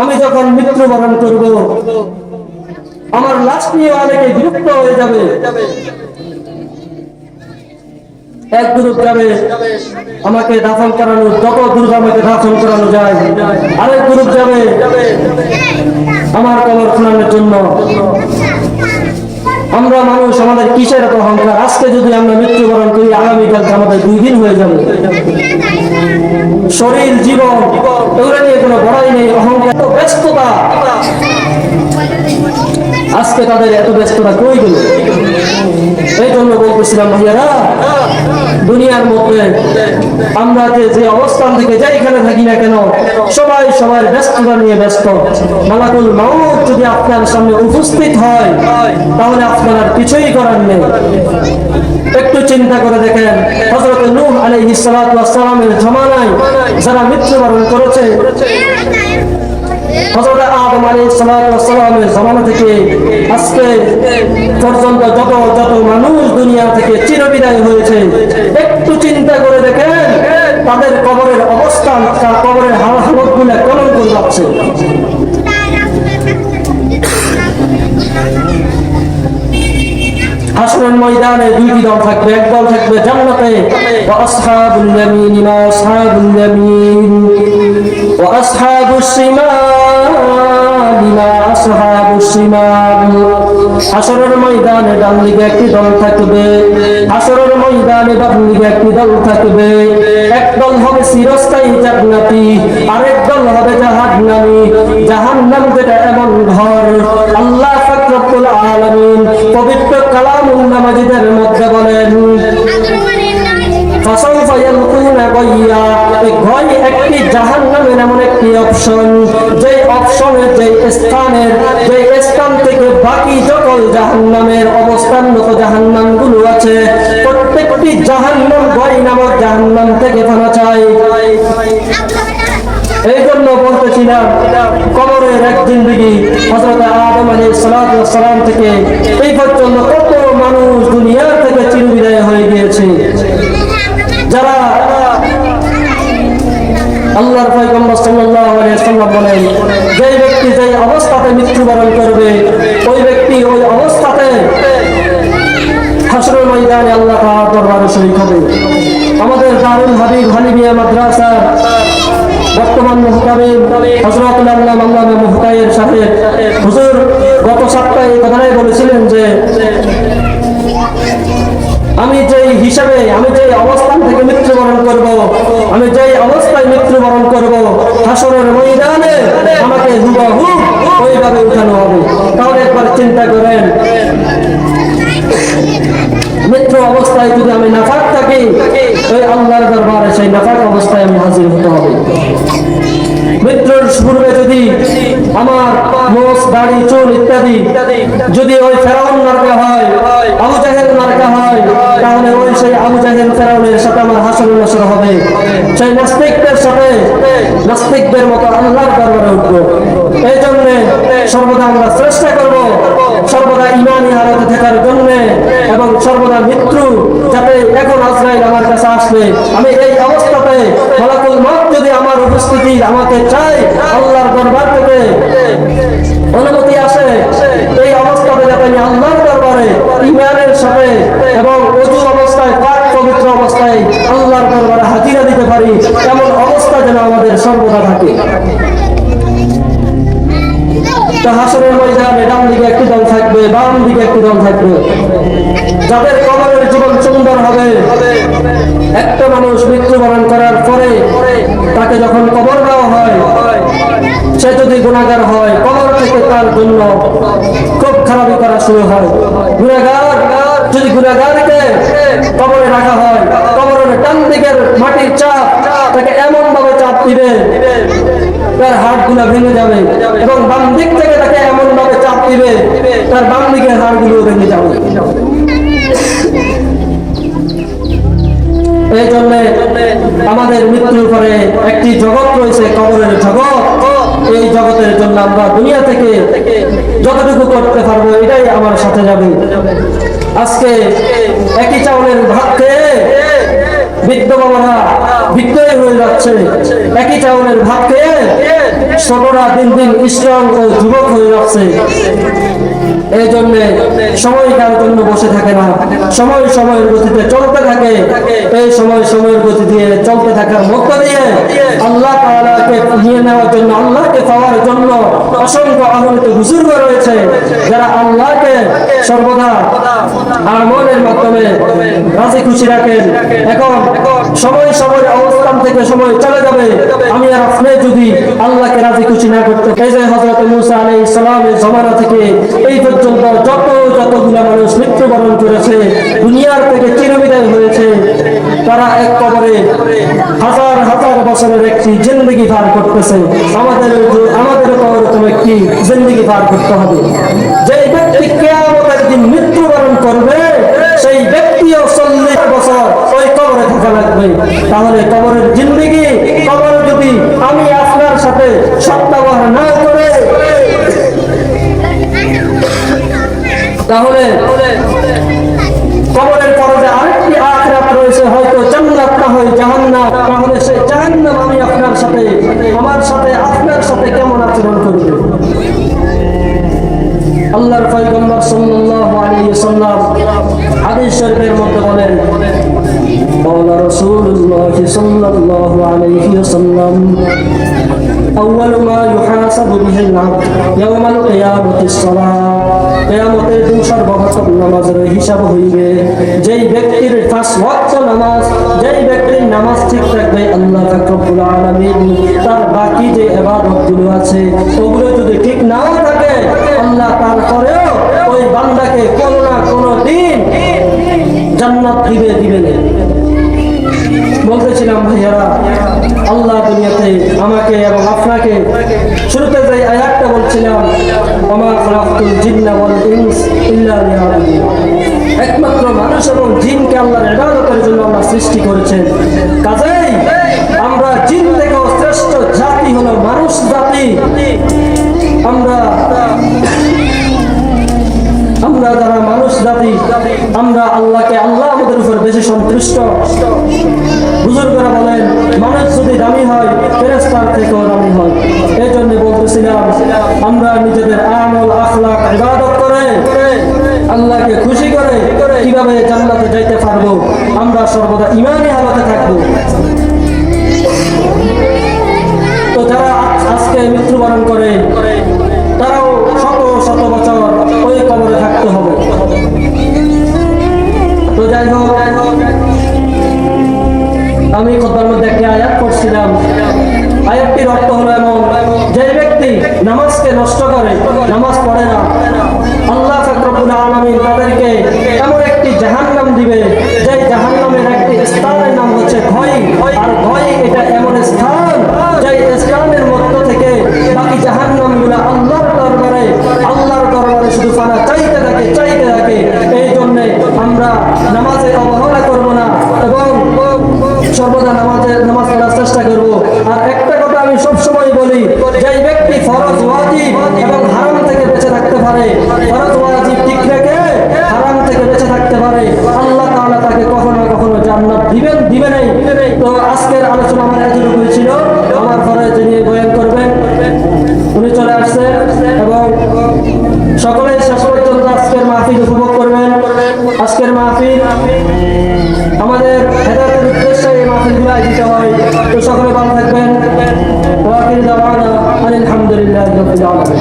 আমি যখন মৃত্যুবরণ করব, আমার লাশ নিয়ে অনেকে বিরক্ত হয়ে যাবে। এক গ্রুপ যাবে আমাকে দাফন করানো, যত দ্রুত আমাকে দাফন করানো যায়। আরেক গ্রুপ যাবে আমার কবর খোলানোর জন্য। আমরা মানুষ, আমাদের কিসের এত অহংকার? আজকে যদি আমরা মৃত্যুবরণ করি, আগামীকালকে আমাদের 2 দিন হয়ে যাবে। শরীর, জীবন এগুলো নিয়ে কোনো বড়াই নেই। অহংকার, ব্যস্ততা, আজকে তাদের এত ব্যস্ততা কই গেল? এই জন্য বলতেছিলাম ভাইয়ারা, দুনিয়ার মধ্যে আমরা যে অবস্থান থেকে যেখানে থাকি না কেন, সবাই সবার ব্যস্ততা নিয়ে ব্যস্ত। মালাকুল মাউত যদি আপনার সামনে উপস্থিত হয়, তাহলে আপনার আর কিছুই করার নেই। একটু চিন্তা করে দেখেন, হযরত নূহ আলাইহিস সালাতু ওয়াস সালামের জামানায় যারা মৃত্যুবরণ করেছে, হযরত আদম আলাইহিস সালাতু ওয়াস সালামের জামানা থেকে আজকে পর্যন্ত যত মানুষ দুনিয়া থেকে চিরবিদায় হয়েছে, একটু চিন্তা করে দেখেন তাদের কবরের অবস্থান, তার কবরের হালতগুলো কেমন করে যাচ্ছে। হাশরের ময়দানে 2টি দল থাকবে। এক দল থাকবে জান্নাতে, ওয়া আসহাবুল ইয়ামিন মা আসহাবুল ইয়ামিন, ওয়া আসহাবুস শিমাল মা আসহাবুস শিমাল। হাশরের ময়দানে ডান দিকে একটি দল থাকবে, হাশরের ময়দানে বাম দিকে একটি দল থাকবে। এক দল হবে চিরস্থায়ী জান্নাতি, আরেক দল হবে জাহান্নামী। জাহান্নাম যেটা এমন ঘর, আল্লাহ পাক রব্বুল আলামিন পবিত্র কালামুল মাজিদের মধ্যে বলেন, ফাসাউফা ইয়ালকুনা গাইয়া। এই গায় একটি জাহান্নামের এমন একটি অপশন, যে অপশনের যে স্থান থেকে বাকি সকল জাহান্নামের অবস্থানগত জাহান্নামগুলো আছে, প্রত্যেকটি জাহান্নাম গায় নামক জাহান্নাম থেকে পানা চায়। এই জন্য বলতেছিলাম, কবরের এক জিন্দেগি হযরত আদম আলাইহিস সালাতু ওয়াস সালাম থেকে এই পর্যন্ত কত মানুষ দুনিয়া থেকে চিরবিদায় হয়ে গিয়েছে। যারা আল্লাহর পয়গম্বর সাল্লাল্লাহু আলাইহি ওয়াসাল্লাম বলেন, যে ব্যক্তি যে অবস্থাতে মৃত্যুবরণ করবে, ওই ব্যক্তি ওই অবস্থাতে হাশরের ময়দানে আল্লাহ তাআলার দরবারে শরীক হবে। আমাদের দারুল হাবিব হানিফিয়া মাদ্রাসার বর্তমান মুহতামিম হযরতুল আল্লামা মাওলানা মুহতাইয়ের সাথে হুজুর গত সপ্তাহে এই কথাই বলেছিলেন যে আমি যে অবস্থান থেকে মৃত্যুবরণ করব, আমি যে অবস্থায় মৃত্যুবরণ করব, হাশরের ময়দানে আমাকে হুবহু ওইভাবে উঠানো হবে। তাহলে একবার চিন্তা করেন, মৃত্যু অবস্থায় যদি আমি নাফাক থাকি, ওই আল্লাহর দরবারে সেই নাফাক অবস্থায় আমি হাজির হতে হবে। মৃত্যুর পূর্বে যদি আমার মোষ, দাড়ি, চুল ইত্যাদি যদি ওই ফেরাউন মার্কা হয়, আবু জাহেল মার্কা হয়, তাহলে ওই সেই আবু জাহেল ফেরাউনের সাথে আমার হাসরের নসর হবে। সেই নাস্তিকদের সাথে নাস্তিকদের মতো আল্লাহর দরবারে উঠবো। এই জন্য সর্বদা আমরা চেষ্টা করব সর্বদা ঈমানী হালতে থাকার জন্য, এবং সর্বদা মৃত্যু যাতে, এখন আজরাইল আমার কাছে আসবে, আমি এই অবস্থাতে মালাকুল মউত যদি আমার উপস্থিতি আমাকে চাই, আল্লাহর দরবার থেকে অনুমতি আসে, এই অবস্থাতে যাতে আমি আল্লাহর দরবারে ঈমানের সাথে এবং ওযু অবস্থায়, পাক পবিত্র অবস্থায় আল্লাহর দরবারে হাজিরা দিতে পারি, এমন অবস্থা যেন আমাদের সর্বদা থাকে। হাশরের ময়দানে ডান দিকে একটি দল থাকবে, বাম দিকে একটি দল থাকবে। যাদের কবরের জীবন সুন্দর হবে, একটা মানুষ মৃত্যুবরণ করার পরে তাকে যখন কবর দেওয়া হয়, সে যদি গুনাহগার হয়, কবর থেকে তার জন্য খুব খারাপি করা শুরু হয়। যদি গুনাহগারকে কবরে রাখা হয়, কবরের ডান দিকের মাটির চাপ তাকে এমন ভাবে চাপ দিবে, তার হাড়গুলো ভেঙে যাবে, এবং বাম দিক থেকে তাকে এমন ভাবে চাপ দিবে, তার বাম দিকের হাড়গুলো ভেঙে যাবে। এই জন্য আমাদের মৃত্যুর পরে একটি জগৎ রয়েছে, কবরের জগৎ। এই জগতের জন্য আমরা দুনিয়া থেকে যতটুকু করতে পারবো, এটাই আমার সাথে যাবে। আজকে একই চাউলের ভাত খেয়ে বৃদ্ধ বাবারা বিদ্রোহী হয়ে যাচ্ছে, একই চাউলের ভাত খেয়ে ছোটরা দিন দিন স্ট্রং ও যুবক হয়ে যাচ্ছে। এই জন্য সময় কার জন্য বসে থাকে না, সময় সময়ের গতিতে চলতে থাকে। এই সময় সময়ের গতি দিয়ে চলতে থাকার মধ্য দিয়ে আল্লাহ তাআলাকে নিয়ে নেওয়ার জন্য, আল্লাহকে পাওয়ার জন্য অসংখ্য অগণিত বুজুর্গ রয়েছে যারা আল্লাহকে সর্বদা আমলের মাধ্যমে রাজি খুশি রাখেন। এখন সময় সময় অবস্থান থেকে সময় চলে যাবে, আমি আর আপনি যদি আল্লাহকে রাজি খুশি না করতে, এই যে হযরত মূসা আলাইহিস সালামের জমানা থেকে এই পর্যন্ত যতগুলা মানুষ মৃত্যুবরণ করেছে, দুনিয়ার থেকে চিরবিদায় হয়েছে, তারা এক কবরে হাজার হাজার বছরের একটি জিন্দেগি পার করতেছে। আমাদের ওরকম একটি জিন্দেগি পার করতে হবে। যে ব্যক্তি কিয়ামতের দিন মৃত্যুবরণ করবে সেই ব্যক্তিও 40 বছর ওই কবরে থাকা লাগবে। তাহলে কবরের জিন্দেগি, কবর যদি আমি আপনার সাথে সদ্ব্যবহার না করে, তাহলে কবরের পরে যে আরেকটি আখিরাত রয়েছে, হয়তো জান্নাত না হয় জাহান্নাম, তাহলে সেই জাহান্নাম আমি আপনার সাথে, আমার সাথে, আপনার সাথে কেমন আচরণ করবে? আল্লাহর পয়গম্বর সাল্লাল্লাহু আলাইহি ওয়াসাল্লাম হাদিস শরীফের মধ্যে বলেন, قال رسول الله صلى الله عليه وسلم أول ما يحاسب به العبد يوم القيامة الصلاة। কিয়ামতের দিন সর্বপ্রথম নামাজের হিসাব হইবে। যেই ব্যক্তির 5 ওয়াক্ত নামাজ, যেই ব্যক্তির নামাজ ঠিক থাকবে, আল্লাহ রব্বুল আলামিন তার বাকি যে ইবাদতগুলো আছে ওগুলো যদি ঠিক না থাকে, আল্লাহ তারপরেও ওই বান্দাকে কোনো না কোনো দিন জান্নাত দিবেন। বলতেছিলাম ভাইয়ারা, আল্লাহ দুনিয়াতে আমাকে এবং আপনাকে, শুরুতে যে আয়াতটা বলছিলাম, ওমা খালাকতুল জিন্না ওয়াল ইনস ইল্লা লিয়াবুদুন, একমাত্র মানুষ এবং জিনকে আল্লাহর ইবাদতের জন্য আল্লাহ সৃষ্টি করেছেন। কাজেই আমরা জিন থেকে শ্রেষ্ঠ জাতি হলো মানুষ জাতি। আমরা যারা মানুষ জাতি, আমরা আল্লাহকে, আল্লাহ আমাদের উপর বেশি সন্তুষ্ট। বুজুর্গরা বলেন, মানুষ যদি দামি হয় ফেরেশতার থেকেও দামি হয়। এই জন্য বলতেছিলাম, আমরা নিজেদের আমল আখলাক ইবাদত করে আল্লাহকে খুশি করে কিভাবে জান্নাতে যাইতে পারবো, আমরা সর্বদা ঈমানী হালতে থাকবো। তো যারা আজকে মৃত্যুবরণ করে তারাও শত শত বছর ওই কবরে থাকতে হবে। তো যাই হোক, আমি খুতবার মধ্যে একটি আয়াত পড়ছিলাম। আয়াতটির অর্থ হলো এমন, যে ব্যক্তি নামাজকে নষ্ট করে, নামাজ পড়ে না, আল্লাহ রব্বুল আলামিন তাদেরকে এমন একটি জাহান্নাম দিবে, যে জাহান্নামের একটি স্থানের নাম হচ্ছে ভয়। আর ভয় এটা এমন স্থান, যে স্থানের মধ্য থেকে বাকি জাহান্নামগুলো আল্লাহর দরবারে শুধু ফানা চাইতে থাকে। এই জন্য আমরা নামাজে অবহেলা করব না এবং সর্বদা নামাজ পড়ার চেষ্টা করব। আর একটা কথা আমি সবসময় বলি, যে ব্যক্তি ফরজ ওয়াজিব এবং হারাম থেকে বেঁচে থাকতে পারে, ফরজ ওয়াজিব ঠিক রেখে হারাম থেকে বেঁচে থাকতে পারে, আল্লাহ তাআলা তাকে কখনো কখনো জান্নাত দিবেন নাই। তো আজকের আলোচনা আমার এতটুকুই ছিল। আমার পরে যিনি বয়ান করবেন উনি চলে আসছেন এবং সকলে শেষ পর্যন্ত আজকের মাহফিল উপভোগ করবেন। আজকের মাহফিল আমাদের হেদায়েতের উদ্দেশ্যে এই মাহফিলগুলো আয়োজিত হয়। তো সকলে ভালো থাকবেন। ওয়া আখিরু দাওয়ানা আলহামদুলিল্লাহি রাব্বিল আলামিন।